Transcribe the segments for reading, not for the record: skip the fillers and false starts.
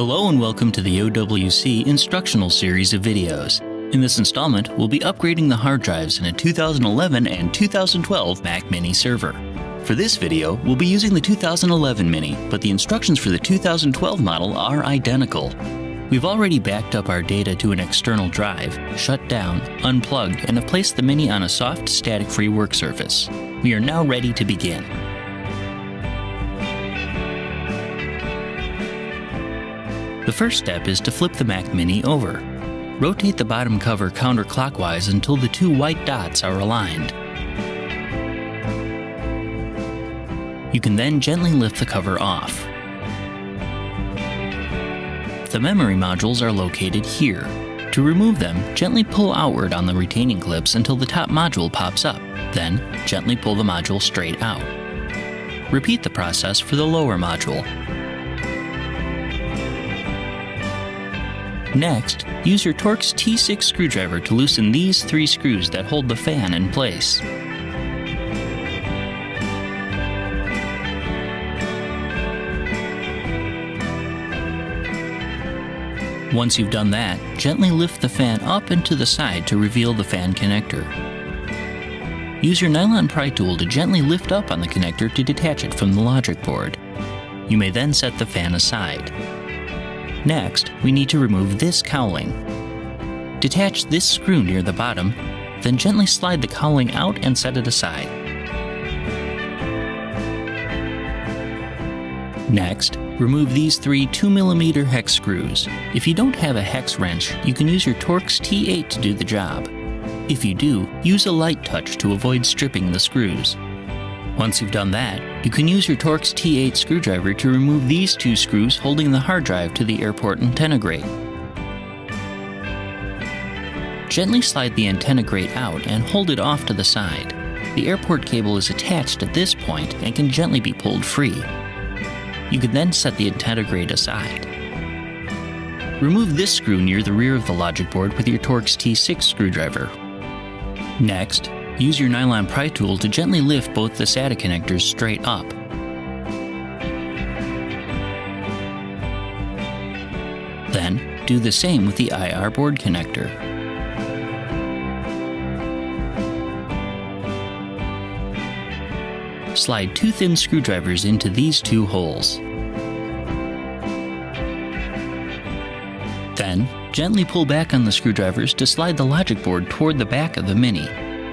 Hello and welcome to the OWC instructional series of videos. In this installment, we'll be upgrading the hard drives in a 2011 and 2012 Mac Mini server. For this video, we'll be using the 2011 Mini, but the instructions for the 2012 model are identical. We've already backed up our data to an external drive, shut down, unplugged, and have placed the Mini on a soft, static-free work surface. We are now ready to begin. The first step is to flip the Mac Mini over. Rotate the bottom cover counterclockwise until the two white dots are aligned. You can then gently lift the cover off. The memory modules are located here. To remove them, gently pull outward on the retaining clips until the top module pops up. Then, gently pull the module straight out. Repeat the process for the lower module. Next, use your Torx T6 screwdriver to loosen these three screws that hold the fan in place. Once you've done that, gently lift the fan up and to the side to reveal the fan connector. Use your nylon pry tool to gently lift up on the connector to detach it from the logic board. You may then set the fan aside. Next, we need to remove this cowling. Detach this screw near the bottom, then gently slide the cowling out and set it aside. Next, remove these three 2mm hex screws. If you don't have a hex wrench, you can use your Torx T8 to do the job. If you do, use a light touch to avoid stripping the screws. Once you've done that, you can use your Torx T8 screwdriver to remove these two screws holding the hard drive to the airport antenna grate. Gently slide the antenna grate out and hold it off to the side. The airport cable is attached at this point and can gently be pulled free. You can then set the antenna grate aside. Remove this screw near the rear of the logic board with your Torx T6 screwdriver. Next, use your nylon pry tool to gently lift both the SATA connectors straight up. Then, do the same with the IR board connector. Slide two thin screwdrivers into these two holes. Then, gently pull back on the screwdrivers to slide the logic board toward the back of the Mini.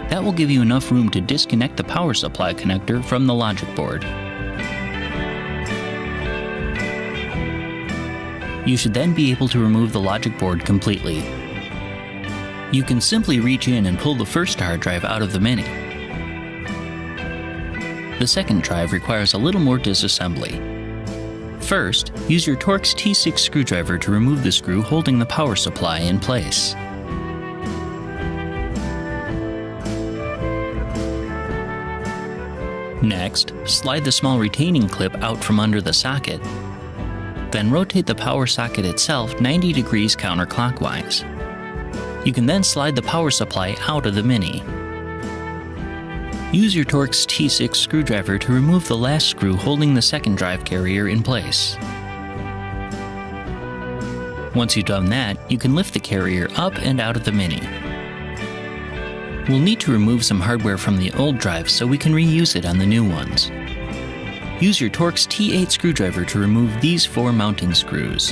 That will give you enough room to disconnect the power supply connector from the logic board. You should then be able to remove the logic board completely. You can simply reach in and pull the first hard drive out of the Mini. The second drive requires a little more disassembly. First, use your Torx T6 screwdriver to remove the screw holding the power supply in place. Next, slide the small retaining clip out from under the socket. Then rotate the power socket itself 90 degrees counterclockwise. You can then slide the power supply out of the Mini. Use your Torx T6 screwdriver to remove the last screw holding the second drive carrier in place. Once you've done that, you can lift the carrier up and out of the Mini. We'll need to remove some hardware from the old drive so we can reuse it on the new ones. Use your Torx T8 screwdriver to remove these four mounting screws.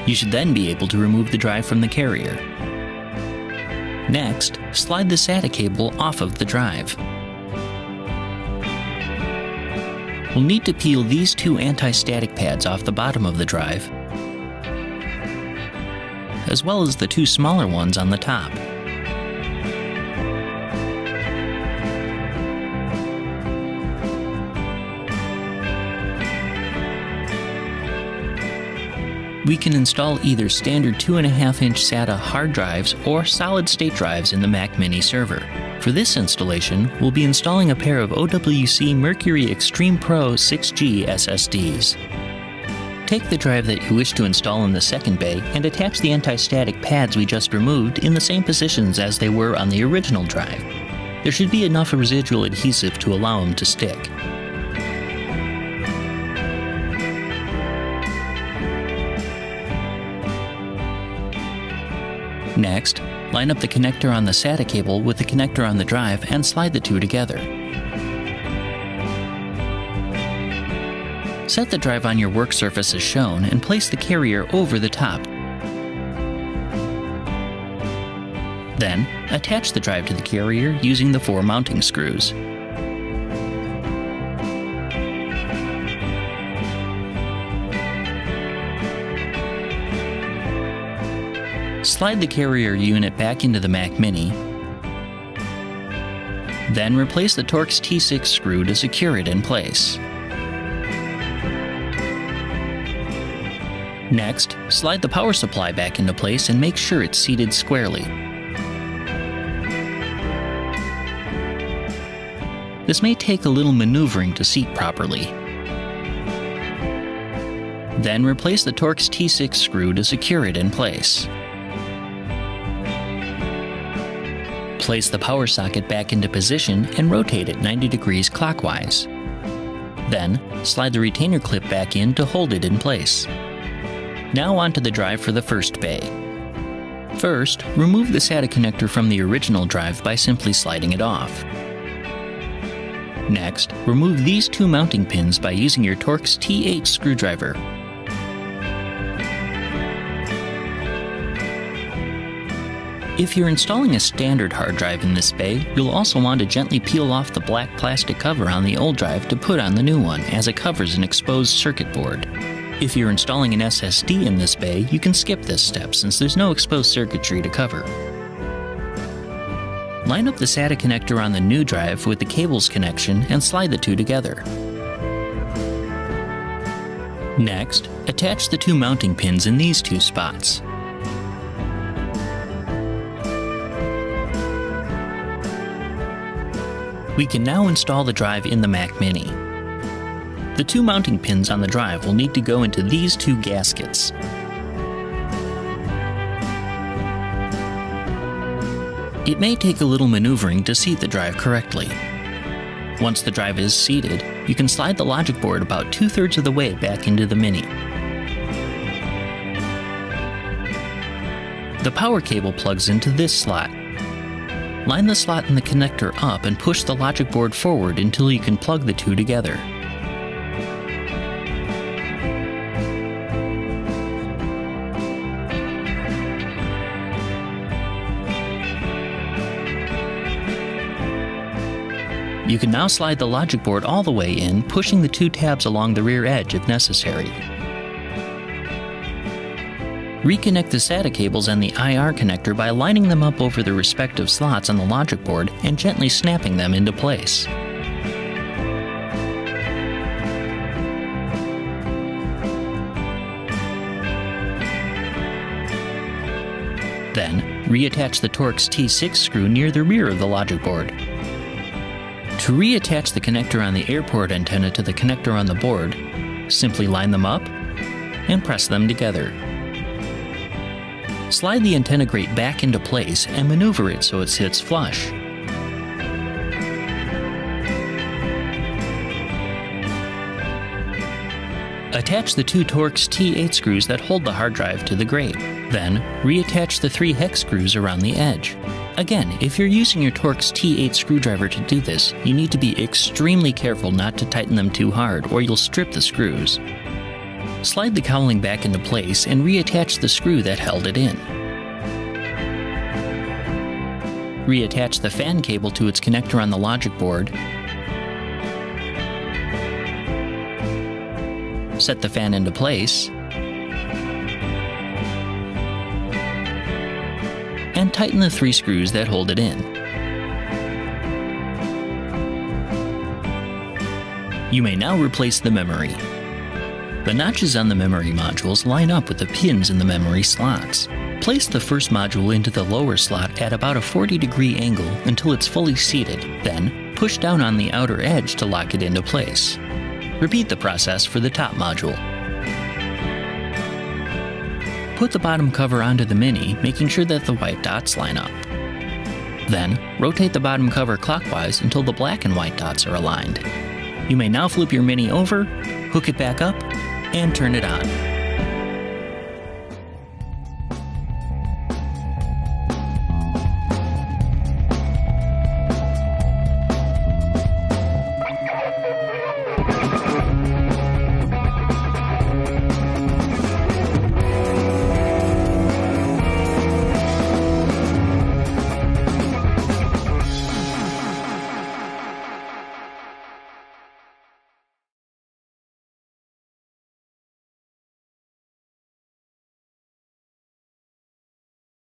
You should then be able to remove the drive from the carrier. Next, slide the SATA cable off of the drive. We'll need to peel these two anti-static pads off the bottom of the drive, as well as the two smaller ones on the top. We can install either standard 2.5-inch SATA hard drives or solid-state drives in the Mac Mini server. For this installation, we'll be installing a pair of OWC Mercury Extreme Pro 6G SSDs. Take the drive that you wish to install in the second bay and attach the anti-static pads we just removed in the same positions as they were on the original drive. There should be enough residual adhesive to allow them to stick. Next, line up the connector on the SATA cable with the connector on the drive and slide the two together. Set the drive on your work surface as shown and place the carrier over the top. Then, attach the drive to the carrier using the 4 mounting screws. Slide the carrier unit back into the Mac Mini. Then replace the Torx T6 screw to secure it in place. Next, slide the power supply back into place and make sure it's seated squarely. This may take a little maneuvering to seat properly. Then replace the Torx T6 screw to secure it in place. Place the power socket back into position and rotate it 90 degrees clockwise. Then, slide the retainer clip back in to hold it in place. Now onto the drive for the first bay. First, remove the SATA connector from the original drive by simply sliding it off. Next, remove these 2 mounting pins by using your Torx T8 screwdriver. If you're installing a standard hard drive in this bay, you'll also want to gently peel off the black plastic cover on the old drive to put on the new one, as it covers an exposed circuit board. If you're installing an SSD in this bay, you can skip this step since there's no exposed circuitry to cover. Line up the SATA connector on the new drive with the cable's connection and slide the two together. Next, attach the 2 mounting pins in these 2 spots. We can now install the drive in the Mac Mini. The 2 mounting pins on the drive will need to go into these 2 gaskets. It may take a little maneuvering to seat the drive correctly. Once the drive is seated, you can slide the logic board about 2/3 of the way back into the Mini. The power cable plugs into this slot. Line the slot in the connector up and push the logic board forward until you can plug the two together. You can now slide the logic board all the way in, pushing the 2 tabs along the rear edge if necessary. Reconnect the SATA cables and the IR connector by lining them up over the respective slots on the logic board and gently snapping them into place. Then, reattach the Torx T6 screw near the rear of the logic board. To reattach the connector on the airport antenna to the connector on the board, simply line them up and press them together. Slide the antenna grate back into place and maneuver it so it sits flush. Attach the 2 Torx T8 screws that hold the hard drive to the grate. Then, reattach the 3 hex screws around the edge. Again, if you're using your Torx T8 screwdriver to do this, you need to be extremely careful not to tighten them too hard or you'll strip the screws. Slide the cowling back into place and reattach the screw that held it in. Reattach the fan cable to its connector on the logic board. Set the fan into place. And tighten the 3 screws that hold it in. You may now replace the memory. The notches on the memory modules line up with the pins in the memory slots. Place the first module into the lower slot at about a 40-degree angle until it's fully seated, then push down on the outer edge to lock it into place. Repeat the process for the top module. Put the bottom cover onto the Mini, making sure that the white dots line up. Then, rotate the bottom cover clockwise until the black and white dots are aligned. You may now flip your Mini over, hook it back up, and turn it on.